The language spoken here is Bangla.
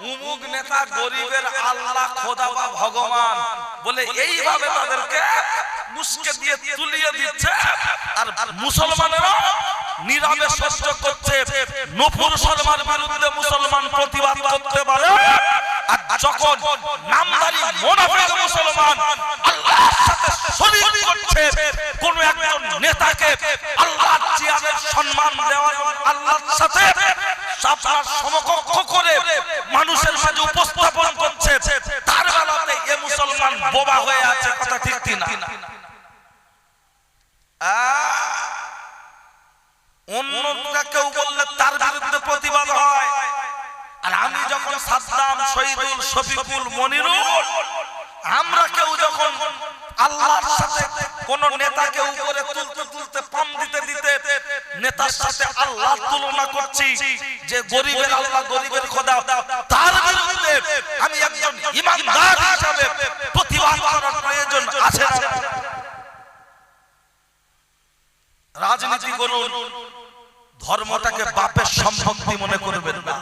উমুক নেতা গরিবের আল্লাহ খোদা বা ভগবান বলে এইভাবে তাদেরকে মুস্কে দিয়ে তুলিয়ে দিচ্ছে, আর মুসলমানেরা নীরবে সহ্য করছে। নূপুর শর্মার বিরুদ্ধে মুসলমান প্রতিবাদ করতে পারে, আর যখন নামধারী মুনাফিক মুসলমান আল্লাহর সাথে শরীক করছে, কোন একজন নেতাকে আল্লাহর চেয়ারের সম্মান দেওয়ার আল্লাহর সাথে আপনার সমকক্ষ করে মানুষের মাঝে উপস্থাপন করছে, তার বেলাতে এ মুসলমান বোবা হয়ে আছে। কথা ঠিক কিনা? অন্যটা কেউ বললে তার বিরুদ্ধে প্রতিবাদ হয়। আর আমি যখন সাদ্দাম, শহীদুল, শফিকুল, মনিরুল, আমরা কেউ যখন আল্লাহর সাথে কোন নেতাকে উপরে তুলতে তুলতে পাম দিতে দিতে নেতার সাথে আল্লাহ তুলনা করছি, যে গরিবের আল্লাহ গরিবের খোদা, তার বিরুদ্ধে আমি একজন ইমানদার হিসাবে প্রতিবাদ করার প্রয়োজন আছে না? রাজনীতি করুন, ধর্মটাকে বাপের সম্পত্তি মনে করবেন না।